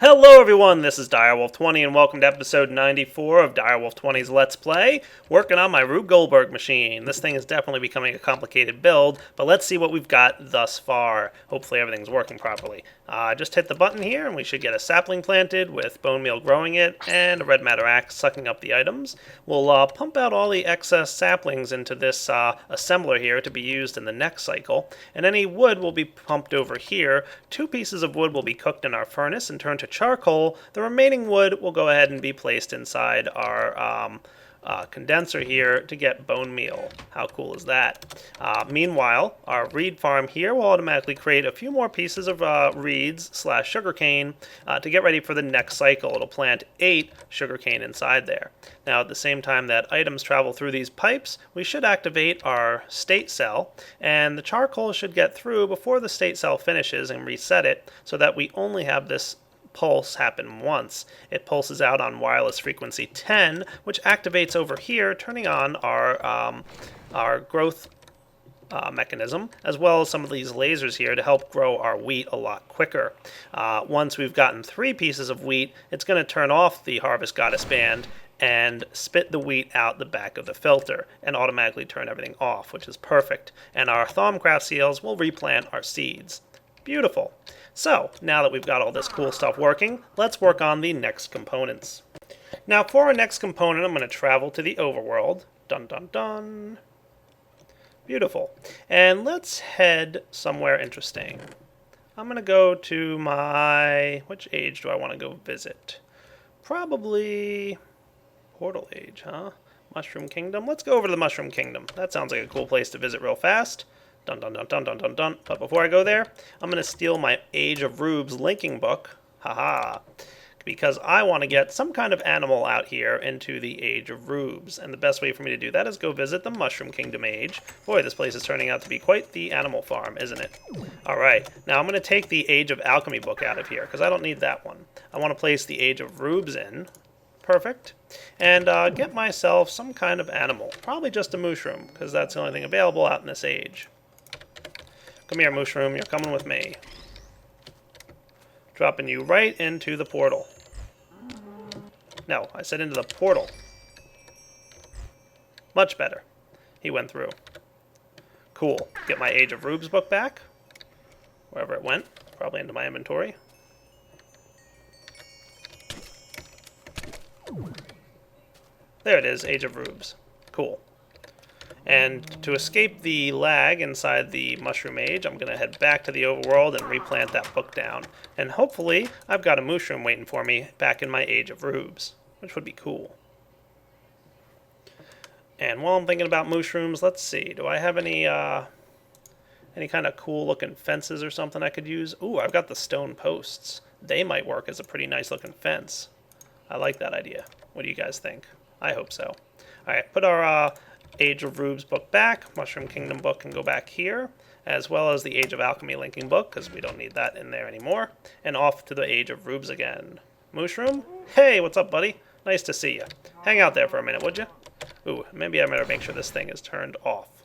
Hello everyone, this is Direwolf20 and welcome to episode 94 of Direwolf20's Let's Play, working on my Rube Goldberg machine. This thing is definitely becoming a complicated build, but let's see what we've got thus far. Hopefully everything's working properly. Just hit the button here and we should get a sapling planted with bone meal growing it and a red matter axe sucking up the items. We'll pump out all the excess saplings into this assembler here to be used in the next cycle, and any wood will be pumped over here. 2 pieces of wood will be cooked in our furnace and turned to charcoal. The remaining wood will go ahead and be placed inside our condenser here to get bone meal. How cool is that? Meanwhile, our reed farm here will automatically create a few more pieces of reeds / sugarcane to get ready for the next cycle. It'll plant 8 sugarcane inside there. Now, at the same time that items travel through these pipes, we should activate our state cell, and the charcoal should get through before the state cell finishes and reset it so that we only have this pulse happen once. It pulses out on wireless frequency 10, which activates over here, turning on our growth mechanism, as well as some of these lasers here to help grow our wheat a lot quicker. Once we've gotten 3 pieces of wheat, it's going to turn off the Harvest Goddess band and spit the wheat out the back of the filter and automatically turn everything off, which is perfect. And our Thaumcraft seals will replant our seeds. Beautiful. So, now that we've got all this cool stuff working, let's work on the next components. Now, for our next component, I'm going to travel to the overworld. Dun dun dun. Beautiful. And let's head somewhere interesting. I'm going to go to my... which age do I want to go visit? Probably... Portal Age, huh? Mushroom Kingdom? Let's go over to the Mushroom Kingdom. That sounds like a cool place to visit real fast. Dun dun dun dun dun dun dun. But before I go there, I'm going to steal my Age of Rubes linking book. Haha. Because I want to get some kind of animal out here into the Age of Rubes. And the best way for me to do that is go visit the Mushroom Kingdom Age. Boy, this place is turning out to be quite the animal farm, isn't it? Alright, now I'm going to take the Age of Alchemy book out of here, because I don't need that one. I want to place the Age of Rubes in. Perfect. And get myself some kind of animal. Probably just a mushroom, because that's the only thing available out in this age. Come here, mushroom. You're coming with me. Dropping you right into the portal. No, I said into the portal. Much better. He went through. Cool. Get my Age of Rubes book back. Wherever it went. Probably into my inventory. There it is, Age of Rubes. Cool. And to escape the lag inside the Mushroom Age, I'm going to head back to the overworld and replant that book down. And hopefully, I've got a mushroom waiting for me back in my Age of Rubes, which would be cool. And while I'm thinking about mushrooms, let's see. Do I have any kind of cool-looking fences or something I could use? Ooh, I've got the stone posts. They might work as a pretty nice-looking fence. I like that idea. What do you guys think? I hope so. Alright, put our Age of Rubes book back. Mushroom Kingdom book can go back here, as well as the Age of Alchemy linking book, because we don't need that in there anymore. And off to the Age of Rubes again. Mushroom? Hey, what's up, buddy? Nice to see you. Hang out there for a minute, would you? Ooh, maybe I better make sure this thing is turned off.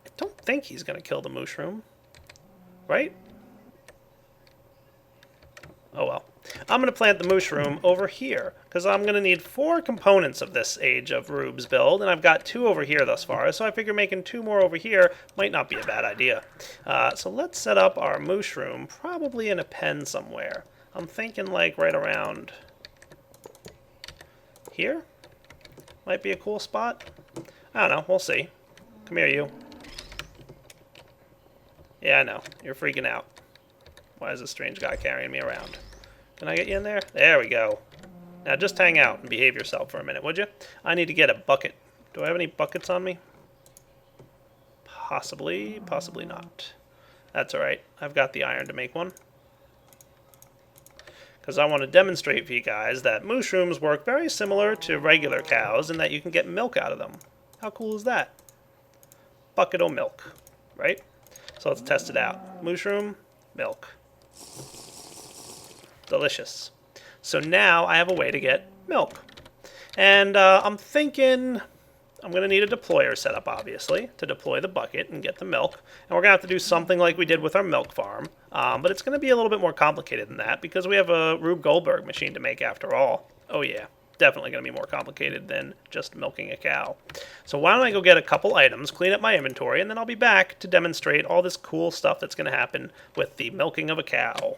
I don't think he's going to kill the mushroom. Right? Oh well. I'm going to plant the mushroom over here, because I'm going to need 4 components of this Age of Rubes build, and I've got 2 over here thus far, so I figure making 2 more over here might not be a bad idea. So let's set up our mushroom, probably in a pen somewhere. I'm thinking like right around here. Might be a cool spot. I don't know, we'll see. Come here, you. Yeah, I know, you're freaking out. Why is this strange guy carrying me around? Can I get you in there? There we go. Now just hang out and behave yourself for a minute, would you? I need to get a bucket. Do I have any buckets on me? Possibly, possibly not. That's alright. I've got the iron to make one. Because I want to demonstrate for you guys that mushrooms work very similar to regular cows and that you can get milk out of them. How cool is that? Bucket of milk, right? So let's test it out. Mushroom, milk. Delicious. So now I have a way to get milk. And I'm thinking I'm going to need a deployer setup, obviously, to deploy the bucket and get the milk. And we're going to have to do something like we did with our milk farm. But it's going to be a little bit more complicated than that because we have a Rube Goldberg machine to make after all. Oh yeah, definitely going to be more complicated than just milking a cow. So why don't I go get a couple items, clean up my inventory, and then I'll be back to demonstrate all this cool stuff that's going to happen with the milking of a cow.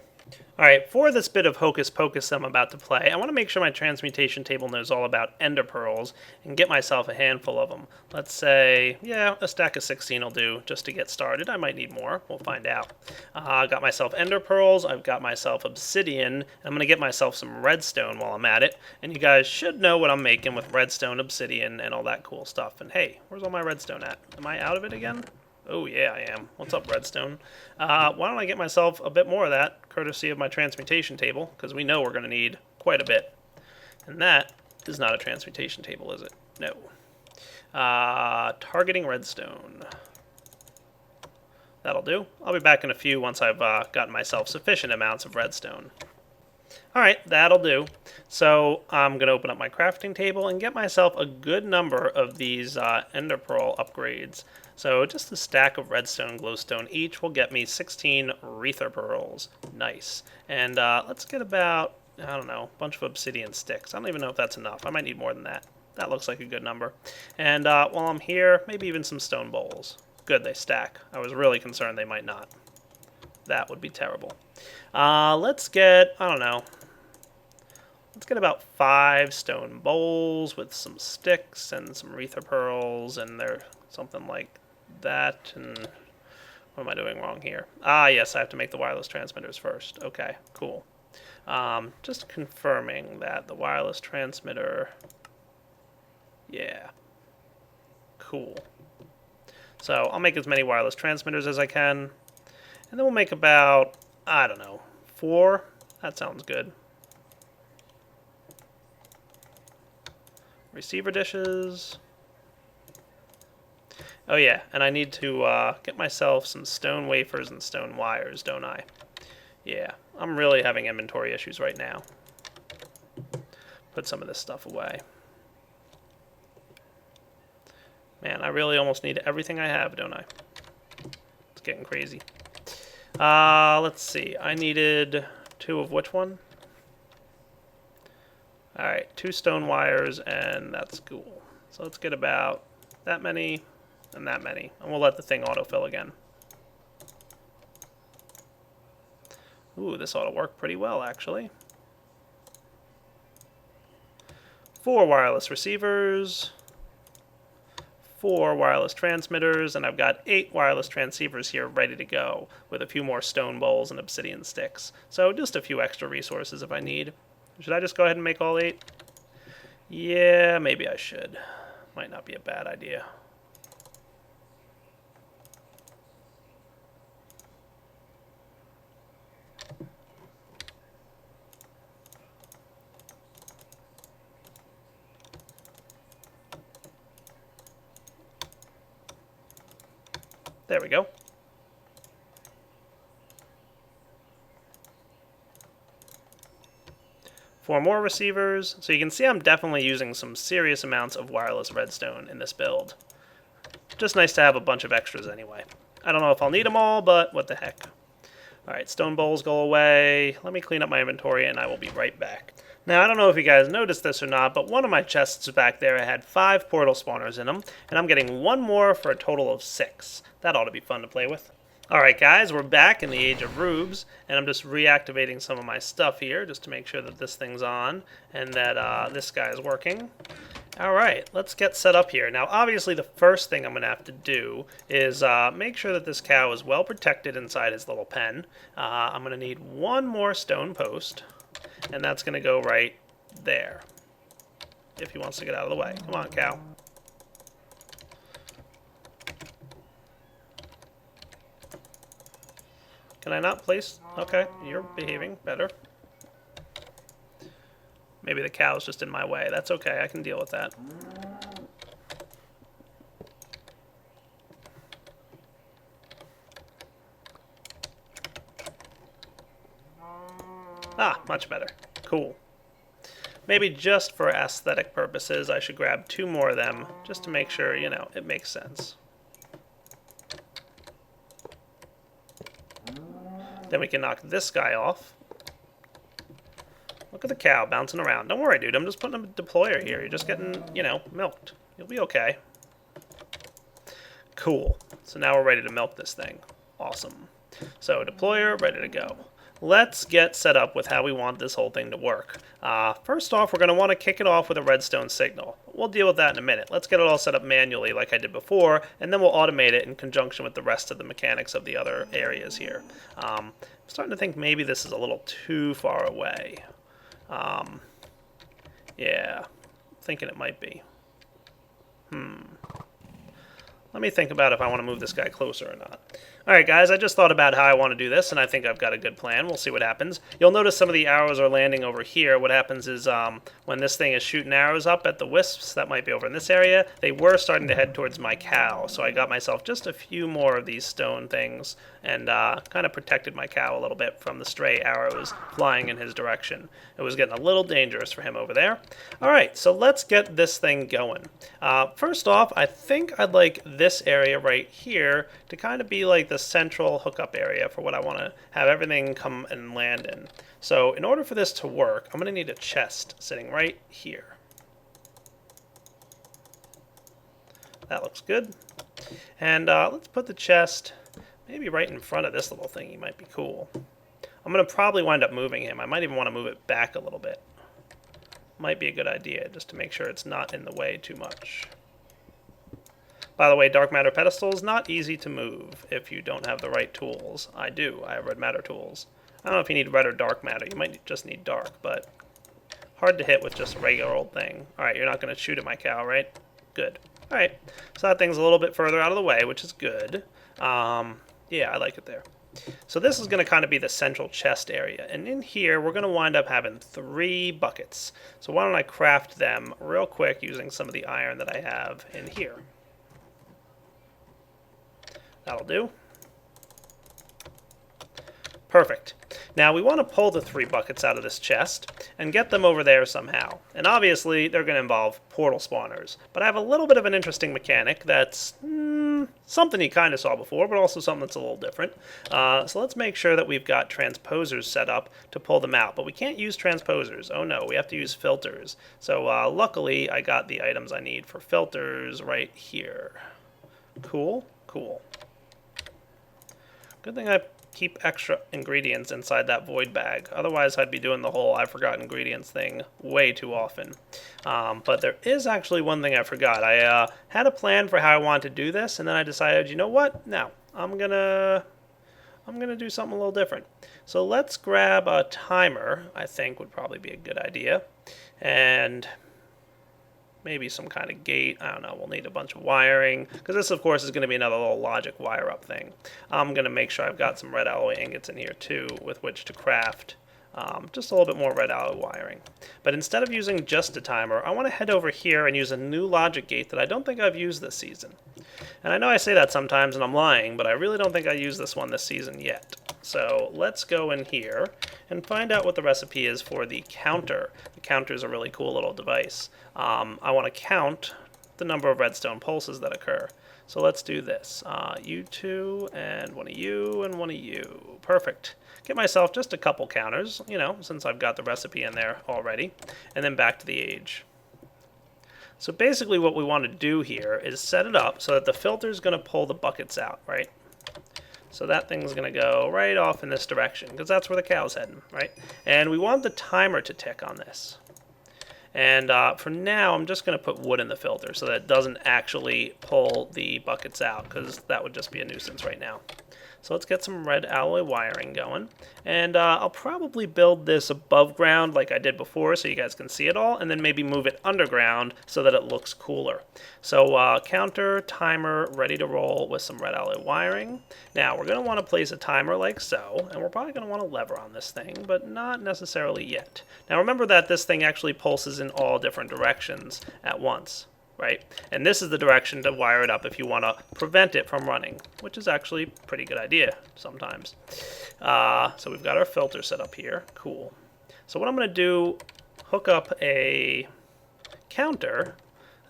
Alright, for this bit of hocus pocus I'm about to play, I want to make sure my transmutation table knows all about ender pearls and get myself a handful of them. Let's say, yeah, a stack of 16 will do just to get started. I might need more. We'll find out. I got myself ender pearls, I've got myself obsidian, and I'm going to get myself some redstone while I'm at it. And you guys should know what I'm making with redstone, obsidian, and all that cool stuff. And hey, where's all my redstone at? Am I out of it again? Oh yeah, I am. What's up, redstone? Why don't I get myself a bit more of that, courtesy of my transmutation table, because we know we're going to need quite a bit. And that is not a transmutation table, is it? No. Targeting redstone. That'll do. I'll be back in a few once I've gotten myself sufficient amounts of redstone. Alright, that'll do. So I'm going to open up my crafting table and get myself a good number of these ender pearl upgrades. So just a stack of redstone and glowstone each will get me 16 Aether pearls. Nice. And let's get about, I don't know, a bunch of obsidian sticks. I don't even know if that's enough. I might need more than that. That looks like a good number. And while I'm here, maybe even some stone bowls. Good, they stack. I was really concerned they might not. That would be terrible. Let's get, I don't know, let's get about 5 stone bowls with some sticks and some Aether pearls, and they're something like that. And what am I doing wrong here? Ah, yes, I have to make the wireless transmitters first. Okay, cool. Just confirming that the wireless transmitter, yeah, cool. So I'll make as many wireless transmitters as I can, and then we'll make about, I don't know, 4. That sounds good. Receiver dishes. Oh yeah, and I need to get myself some stone wafers and stone wires, don't I? Yeah, I'm really having inventory issues right now. Put some of this stuff away. Man, I really almost need everything I have, don't I? It's getting crazy. Let's see. I needed 2 of which one? Alright, 2 stone wires, and that's cool. So let's get about that many and that many. And we'll let the thing autofill again. Ooh, this ought to work pretty well, actually. 4 wireless receivers. 4 wireless transmitters, and I've got 8 wireless transceivers here ready to go, with a few more stone bowls and obsidian sticks. So just a few extra resources if I need. Should I just go ahead and make all 8? Yeah, maybe I should. Might not be a bad idea. There we go. Four more receivers. So you can see I'm definitely using some serious amounts of wireless redstone in this build. Just nice to have a bunch of extras anyway. I don't know if I'll need them all, but what the heck. Alright, stone bowls go away. Let me clean up my inventory and I will be right back. Now, I don't know if you guys noticed this or not, but one of my chests back there had 5 portal spawners in them, and I'm getting 1 more for a total of 6. That ought to be fun to play with. Alright guys, we're back in the Age of Rubes, and I'm just reactivating some of my stuff here, just to make sure that this thing's on, and that this guy is working. Alright, let's get set up here. Now, obviously the first thing I'm going to have to do is make sure that this cow is well protected inside his little pen. I'm going to need 1 more stone post. And that's going to go right there, if he wants to get out of the way. Come on, cow. Can I not place? Okay, you're behaving better. Maybe the cow's just in my way. That's okay, I can deal with that. Ah, much better. Cool. Maybe just for aesthetic purposes, I should grab 2 more of them, just to make sure, you know, it makes sense. Then we can knock this guy off. Look at the cow bouncing around. Don't worry, dude. I'm just putting a deployer here. You're just getting, you know, milked. You'll be okay. Cool. So now we're ready to milk this thing. Awesome. So deployer, ready to go. Let's get set up with how we want this whole thing to work. First off, we're going to want to kick it off with a redstone signal. We'll deal with that in a minute. Let's get it all set up manually like I did before, and then we'll automate it in conjunction with the rest of the mechanics of the other areas here. I'm starting to think maybe this is a little too far away. Yeah, thinking it might be. Let me think about if I want to move this guy closer or not. Alright guys, I just thought about how I want to do this, and I think I've got a good plan. We'll see what happens. You'll notice some of the arrows are landing over here. What happens is when this thing is shooting arrows up at the wisps, that might be over in this area, they were starting to head towards my cow. So I got myself just a few more of these stone things and kind of protected my cow a little bit from the stray arrows flying in his direction. It was getting a little dangerous for him over there. Alright, so let's get this thing going. First off, I think I'd like this area right here to kind of be like the central hookup area for what I want to have everything come and land in. So in order for this to work, I'm going to need a chest sitting right here. That looks good. And let's put the chest maybe right in front of this little thingy. Might be cool. I'm going to probably wind up moving him. I might even want to move it back a little bit. Might be a good idea just to make sure it's not in the way too much. By the way, dark matter pedestal is not easy to move if you don't have the right tools. I do. I have red matter tools. I don't know if you need red or dark matter. You might just need dark, but hard to hit with just a regular old thing. Alright, you're not going to shoot at my cow, right? Good. Alright, so that thing's a little bit further out of the way, which is good. Yeah, I like it there. So this is going to kind of be the central chest area. And in here, we're going to wind up having 3 buckets. So why don't I craft them real quick using some of the iron that I have in here. That'll do. Perfect. Now we want to pull the 3 buckets out of this chest and get them over there somehow. And obviously they're going to involve portal spawners. But I have a little bit of an interesting mechanic that's something you kind of saw before, but also something that's a little different. So let's make sure that we've got transposers set up to pull them out. But we can't use transposers. Oh no, we have to use filters. So luckily I got the items I need for filters right here. Cool, cool. Good thing I keep extra ingredients inside that void bag. Otherwise, I'd be doing the whole I forgot ingredients thing way too often. But there is actually one thing I forgot. I had a plan for how I wanted to do this, and then I decided, you know what? No, I'm gonna do something a little different. So let's grab a timer. I think would probably be a good idea, and maybe some kind of gate. I don't know. We'll need a bunch of wiring because this, of course, is going to be another little logic wire up thing. I'm going to make sure I've got some red alloy ingots in here too with which to craft just a little bit more red alloy wiring. But instead of using just a timer, I want to head over here and use a new logic gate that I don't think I've used this season. And I know I say that sometimes and I'm lying, but I really don't think I used this one this season yet. So let's go in here and find out what the recipe is for the counter. The counter is a really cool little device. I want to count the number of redstone pulses that occur. So let's do this. You two, and one of you, and one of you. Perfect. Get myself just a couple counters, you know, since I've got the recipe in there already. And then back to the age. So basically what we want to do here is set it up so that the filter is going to pull the buckets out, right? So that thing's going to go right off in this direction, because that's where the cow's heading, right? And we want the timer to tick on this. And for now, I'm just going to put wood in the filter so that it doesn't actually pull the buckets out, because that would just be a nuisance right now. So let's get some red alloy wiring going. And I'll probably build this above ground like I did before so you guys can see it all, and then maybe move it underground so that it looks cooler. So counter, timer, ready to roll with some red alloy wiring. Now we're going to want to place a timer like so, and we're probably going to want a lever on this thing, but not necessarily yet. Now remember that this thing actually pulses in all different directions at once. Right? And this is the direction to wire it up if you want to prevent it from running, which is actually a pretty good idea sometimes. So we've got our filter set up here. Cool. So what I'm going to do, hook up a counter.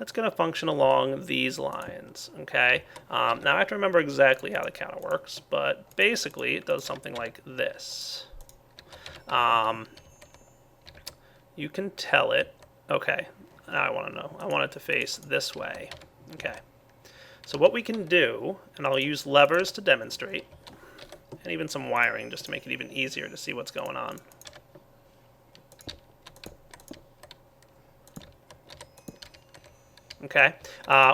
that's going to function along these lines, okay? Now I have to remember exactly how the counter works, but basically it does something like this. You can tell it, okay, now I want to know. I want it to face this way, okay. So what we can do, and I'll use levers to demonstrate, and even some wiring just to make it even easier to see what's going on. Okay,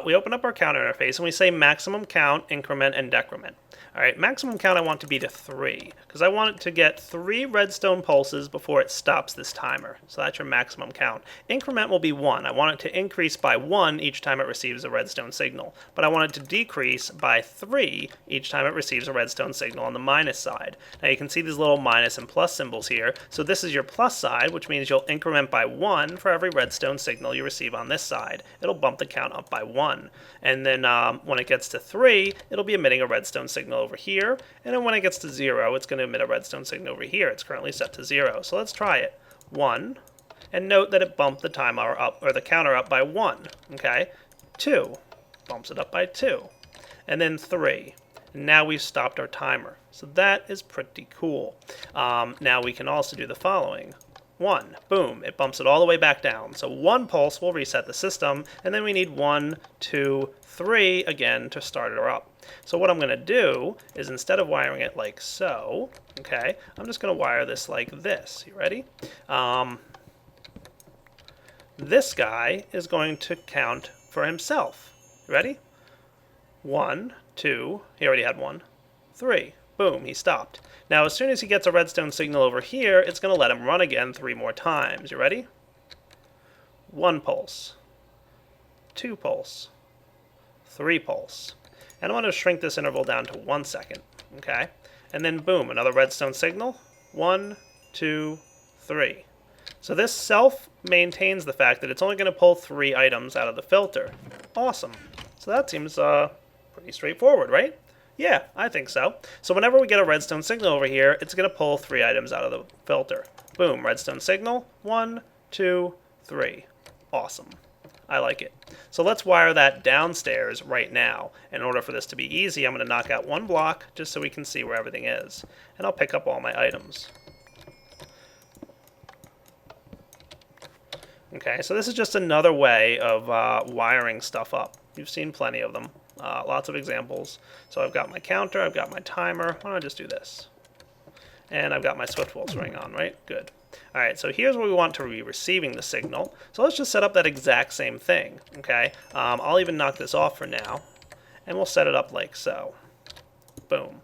we open up our counter interface and we say maximum count, increment, and decrement. All right, maximum count I want to be to 3, because I want it to get 3 redstone pulses before it stops this timer. So that's your maximum count. Increment will be 1. I want it to increase by 1 each time it receives a redstone signal. But I want it to decrease by 3 each time it receives a redstone signal on the minus side. Now you can see these little minus and plus symbols here. So this is your plus side, which means you'll increment by 1 for every redstone signal you receive on this side. It'll bump the count up by 1. And then when it gets to 3, it'll be emitting a redstone signal over here, and then when it gets to 0, it's going to emit a redstone signal over here. It's currently set to 0. So let's try it. 1, and note that it bumped the timer up, or the counter up by 1. Okay, 2, bumps it up by 2, and then 3. And now we've stopped our timer. So that is pretty cool. Now we can also do the following. 1, boom, it bumps it all the way back down. So 1 pulse will reset the system, and then we need 1, 2, 3 again to start her up. So what I'm going to do is, instead of wiring it like so, okay, I'm just going to wire this like this. You ready? This guy is going to count for himself. You ready? 1, 2, he already had 1, 3. Boom, he stopped. Now as soon as he gets a redstone signal over here, it's going to let him run again 3 more times. You ready? 1 pulse, 2 pulse, 3 pulse. And I want to shrink this interval down to 1 second, okay? And then boom, another redstone signal. 1, 2, 3. So this self-maintains the fact that it's only going to pull 3 items out of the filter. Awesome. So that seems pretty straightforward, right? Yeah, I think so. So whenever we get a redstone signal over here, it's going to pull 3 items out of the filter. Boom, redstone signal. 1, 2, 3. Awesome. I like it. So let's wire that downstairs right now. In order for this to be easy, I'm going to knock out 1 block just so we can see where everything is. And I'll pick up all my items. Okay, so this is just another way of wiring stuff up. You've seen plenty of them. Lots of examples. So I've got my counter, I've got my timer. Why don't I just do this? And I've got my swift pulse ring on, right? Good. All right, so here's where we want to be receiving the signal. So let's just set up that exact same thing, okay? I'll even knock this off for now, and we'll set it up like so. Boom.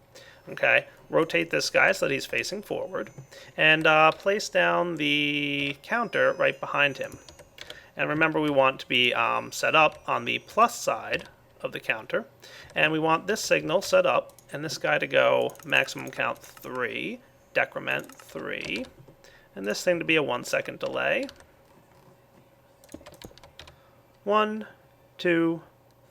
Okay, rotate this guy so that he's facing forward, and place down the counter right behind him. And remember, we want to be set up on the plus side of the counter, and we want this signal set up, and this guy to go maximum count 3, decrement 3, and this thing to be a 1 second delay. 1, 2,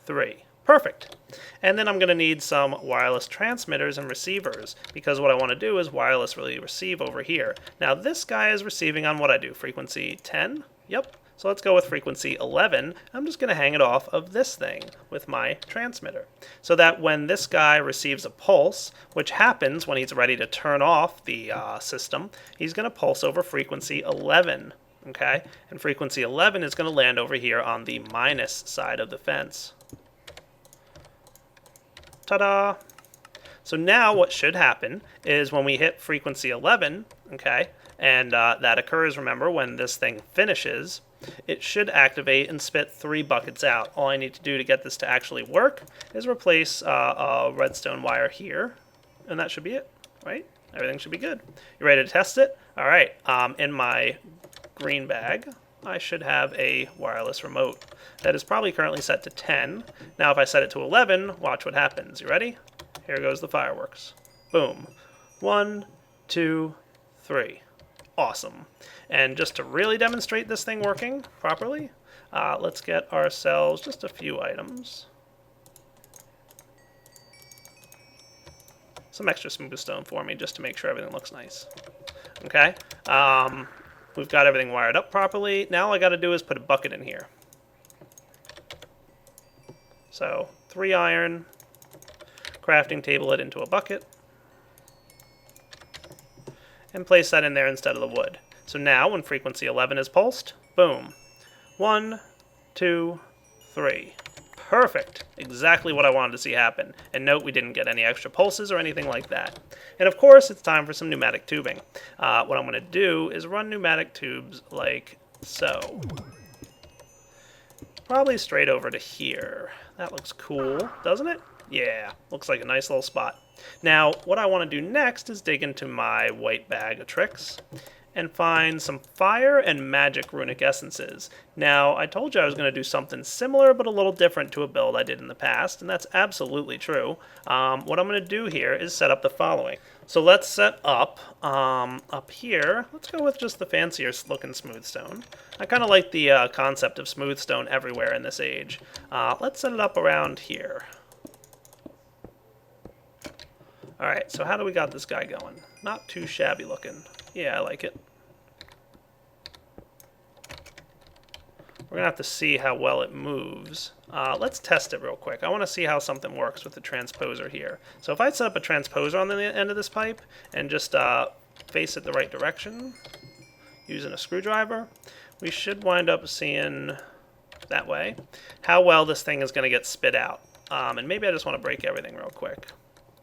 3. Perfect. And then I'm going to need some wireless transmitters and receivers, because what I want to do is wirelessly receive over here. Now this guy is receiving on what I do, frequency 10? Yep. So let's go with frequency 11. I'm just going to hang it off of this thing with my transmitter, so that when this guy receives a pulse, which happens when he's ready to turn off the system, he's going to pulse over frequency 11. Okay? And frequency 11 is going to land over here on the minus side of the fence. Ta-da! So now what should happen is when we hit frequency 11, okay, and that occurs, remember, when this thing finishes, it should activate and spit 3 buckets out. All I need to do to get this to actually work is replace a redstone wire here, and that should be it, right? Everything should be good. You ready to test it? All right, in my green bag, I should have a wireless remote that is probably currently set to 10. Now if I set it to 11, watch what happens. You ready? Here goes the fireworks. Boom. 1, 2, 3. Awesome. And just to really demonstrate this thing working properly, let's get ourselves just a few items. Some extra smooth stone for me just to make sure everything looks nice. Okay. We've got everything wired up properly. Now all I got to do is put a bucket in here. So 3 iron, crafting table it into a bucket, and place that in there instead of the wood. So now when frequency 11 is pulsed, boom. 1, 2, 3. Perfect. Exactly what I wanted to see happen. And note we didn't get any extra pulses or anything like that. And of course it's time for some pneumatic tubing. What I'm going to do is run pneumatic tubes like so. Probably straight over to here. That looks cool, doesn't it? Yeah, looks like a nice little spot. Now, what I want to do next is dig into my white bag of tricks and find some fire and magic runic essences. Now, I told you I was going to do something similar but a little different to a build I did in the past, and that's absolutely true. What I'm going to do here is set up the following. So let's set up here. Let's go with just the fancier looking smooth stone. I kind of like the concept of smooth stone everywhere in this age. Let's set it up around here. Alright, so how do we got this guy going? Not too shabby looking. Yeah, I like it. We're going to have to see how well it moves. Let's test it real quick. I want to see how something works with the transposer here. So if I set up a transposer on the end of this pipe and just face it the right direction using a screwdriver, we should wind up seeing that way how well this thing is going to get spit out. And maybe I just want to break everything real quick.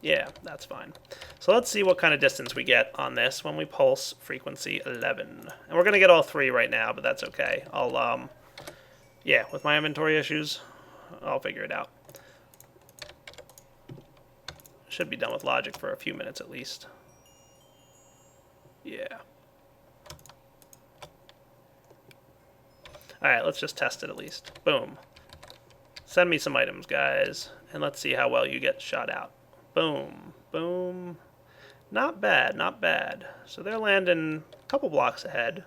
Yeah, that's fine. So let's see what kind of distance we get on this when we pulse frequency 11. And we're going to get all 3 right now, but that's okay. Yeah, with my inventory issues, I'll figure it out. Should be done with logic for a few minutes at least. Yeah. Alright, let's just test it at least. Boom. Send me some items, guys, and let's see how well you get shot out. Boom, boom. Not bad, not bad. So they're landing a couple blocks ahead.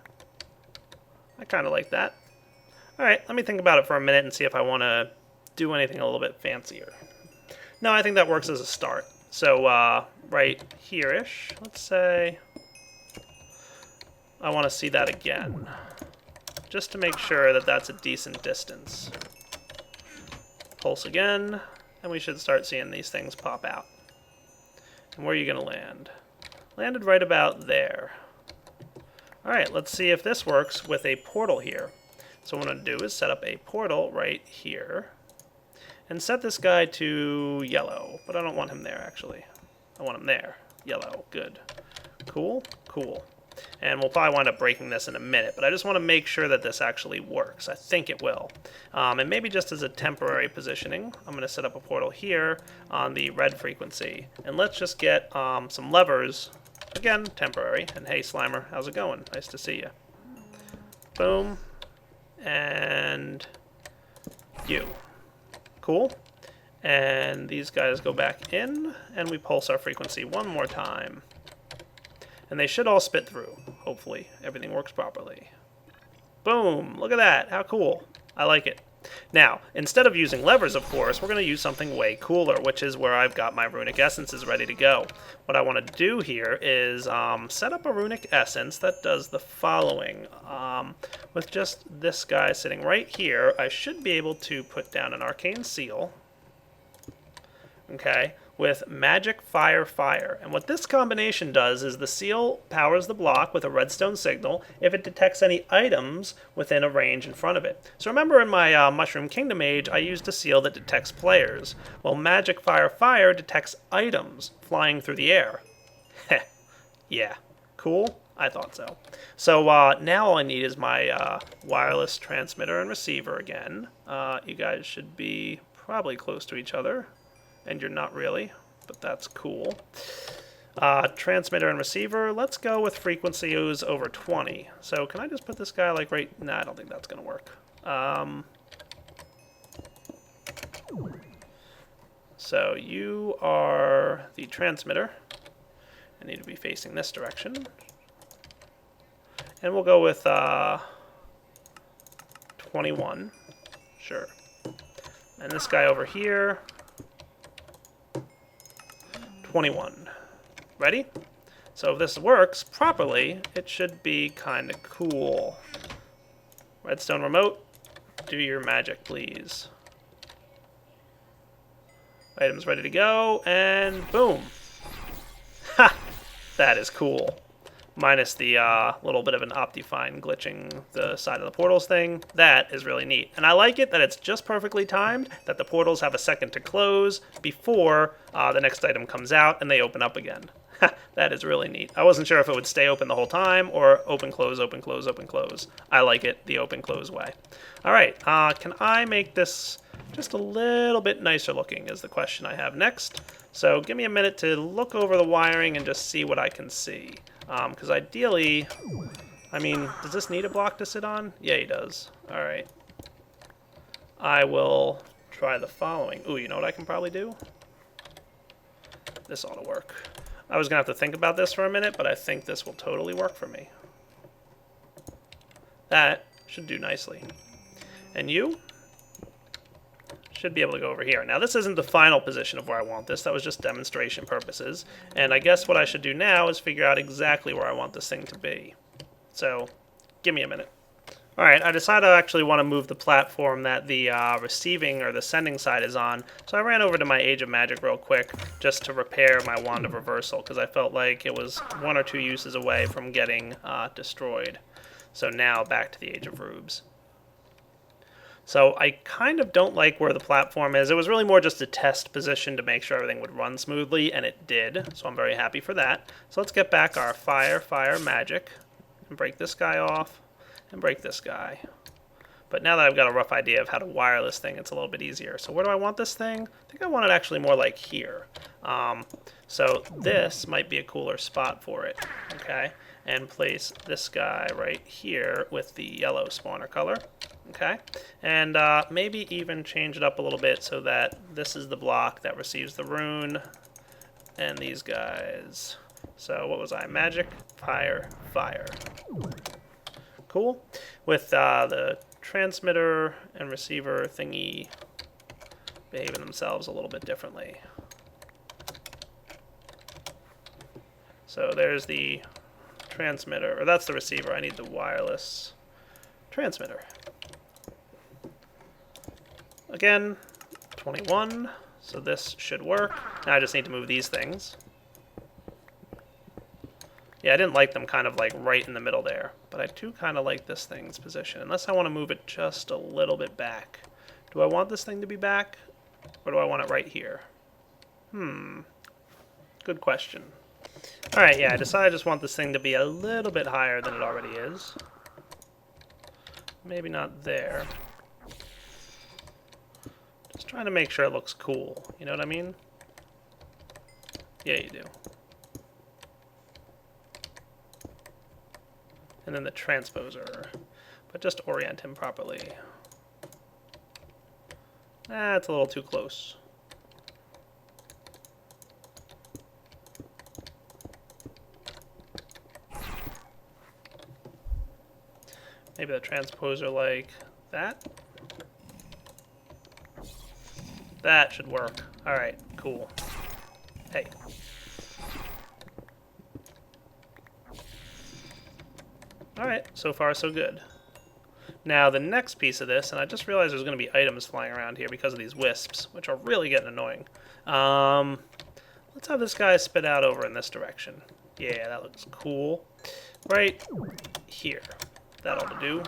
I kind of like that. Alright, let me think about it for a minute and see if I want to do anything a little bit fancier. No, I think that works as a start. So, right here-ish, let's say I want to see that again. Just to make sure that that's a decent distance. Pulse again, and we should start seeing these things pop out. And where are you going to land? Landed right about there. Alright, let's see if this works with a portal here. So what I'm going to do is set up a portal right here. And set this guy to yellow. But I don't want him there, actually. I want him there. Yellow. Good. Cool? Cool. And we'll probably wind up breaking this in a minute, but I just want to make sure that this actually works. I think it will. And maybe just as a temporary positioning, I'm going to set up a portal here on the red frequency. And let's just get some levers, again, temporary. And hey, Slimer, how's it going? Nice to see you. Boom. And you. Cool. And these guys go back in, and we pulse our frequency one more time. And they should all spit through. Hopefully, everything works properly. Boom! Look at that! How cool! I like it. Now, instead of using levers, of course, we're going to use something way cooler, which is where I've got my Runic Essences ready to go. What I want to do here is set up a Runic Essence that does the following. With just this guy sitting right here, I should be able to put down an Arcane Seal. Okay, with Magic Fire Fire. And what this combination does is the seal powers the block with a redstone signal if it detects any items within a range in front of it. So remember in my Mushroom Kingdom age, I used a seal that detects players. Well, Magic Fire Fire detects items flying through the air. Heh. Yeah. Cool? I thought so. So now all I need is my wireless transmitter and receiver again. You guys should be probably close to each other. And you're not really, but that's cool. Transmitter and receiver, let's go with frequencies over 20. So can I just put this guy like right... Nah, I don't think that's going to work. So you are the transmitter. I need to be facing this direction. And we'll go with 21. Sure. And this guy over here... 21. Ready? So if this works properly, it should be kind of cool. Redstone remote, do your magic, please. Items ready to go, and boom. Ha! That is cool. Minus the little bit of an Optifine glitching the side of the portals thing. That is really neat. And I like it that it's just perfectly timed, that the portals have a second to close before the next item comes out and they open up again. That is really neat. I wasn't sure if it would stay open the whole time or open, close, open, close, open, close. I like it the open, close way. All right, can I make this just a little bit nicer looking is the question I have next. So give me a minute to look over the wiring and just see what I can see. Because ideally, I mean, does this need a block to sit on? Yeah, he does. All right. I will try the following. Ooh, you know what I can probably do? This ought to work. I was going to have to think about this for a minute, but I think this will totally work for me. That should do nicely. And you should be able to go over here. Now, this isn't the final position of where I want this. That was just demonstration purposes. And I guess what I should do now is figure out exactly where I want this thing to be. So, give me a minute. All right, I decided I actually want to move the platform that the receiving or the sending side is on. So I ran over to my Age of Magic real quick just to repair my Wand of Reversal because I felt like it was 1 or 2 uses away from getting destroyed. So now back to the Age of Rubes. So I kind of don't like where the platform is. It was really more just a test position to make sure everything would run smoothly, and it did. So I'm very happy for that. So let's get back our fire, magic, and break this guy off, and break this guy. But now that I've got a rough idea of how to wire this thing, it's a little bit easier. So where do I want this thing? I think I want it actually more like here. So this might be a cooler spot for it, okay? And place this guy right here with the yellow spawner color. Okay, and maybe even change it up a little bit so that this is the block that receives the rune, and these guys. So what was I? Magic, fire. Cool. With the transmitter and receiver thingy behaving themselves a little bit differently. So there's the transmitter, or that's the receiver. I need the wireless transmitter. Again, 21, so this should work. Now I just need to move these things. Yeah, I didn't like them kind of like right in the middle there, but I do kind of like this thing's position, unless I want to move it just a little bit back. Do I want this thing to be back, or do I want it right here? Good question. Alright, yeah, I decided I just want this thing to be a little bit higher than it already is. Maybe not there. Just trying to make sure it looks cool. You know what I mean? Yeah, you do. And then the transposer. But just orient him properly. That's a little too close. Maybe the transposer like that. That should work. Alright, cool. Hey. Alright, so far so good. Now the next piece of this, and I just realized there's going to be items flying around here because of these wisps, which are really getting annoying. Let's have this guy spit out over in this direction. Yeah, that looks cool. Right here. That ought to do.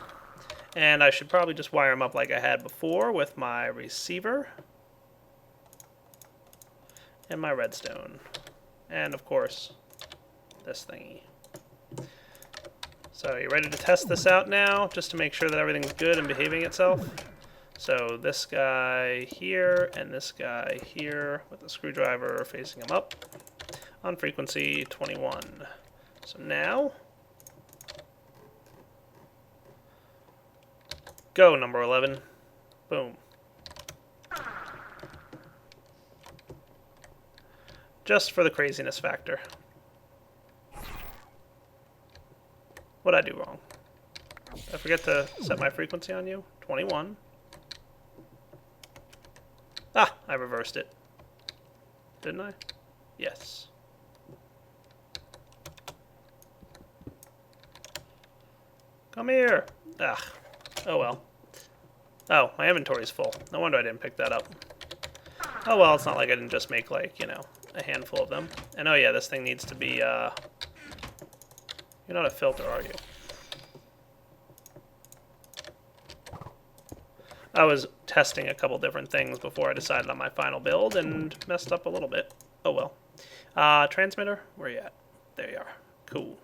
And I should probably just wire them up like I had before with my receiver. And my redstone. And of course, this thingy. So you ready to test this out now, just to make sure that everything's good and behaving itself? So this guy here and this guy here with the screwdriver facing him up on frequency 21. So now, go number 11. Boom. Just for the craziness factor. What'd I do wrong? Did I forget to set my frequency on you? 21. Ah, I reversed it. Didn't I? Yes. Come here. Ah. Oh well. Oh, my inventory's full. No wonder I didn't pick that up. Oh well, it's not like I didn't just make, like, you know, a handful of them. And oh yeah, this thing needs to be, you're not a filter, are you? I was testing a couple different things before I decided on my final build and messed up a little bit. Oh well. Transmitter, where you at? There you are. Cool.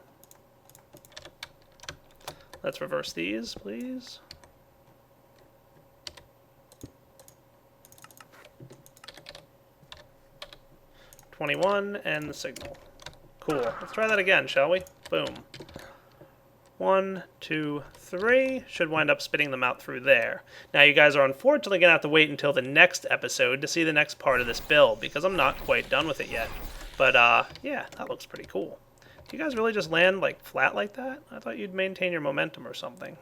Let's reverse these, please. '21 and the signal. Cool. Let's try that again, shall we? Boom. 1, 2, 3. Should wind up spitting them out through there. Now you guys are unfortunately going to have to wait until the next episode to see the next part of this build, because I'm not quite done with it yet. But, yeah, that looks pretty cool. Do you guys really just land, like, flat like that? I thought you'd maintain your momentum or something.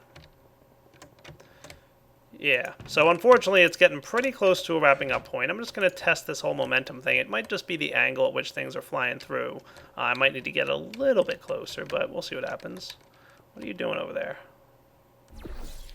Yeah, so unfortunately it's getting pretty close to a wrapping up point. I'm just going to test this whole momentum thing. It might just be the angle at which things are flying through. I might need to get a little bit closer, but we'll see what happens. What are you doing over there?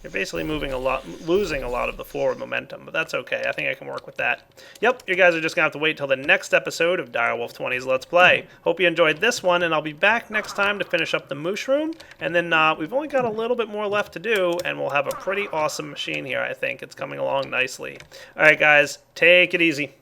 You're basically moving a lot, losing a lot of the forward momentum, but that's okay. I think I can work with that. Yep, you guys are just going to have to wait till the next episode of Direwolf20's Let's Play. Hope you enjoyed this one, and I'll be back next time to finish up the mushroom, and then we've only got a little bit more left to do, and we'll have a pretty awesome machine here, I think. It's coming along nicely. Alright guys, take it easy.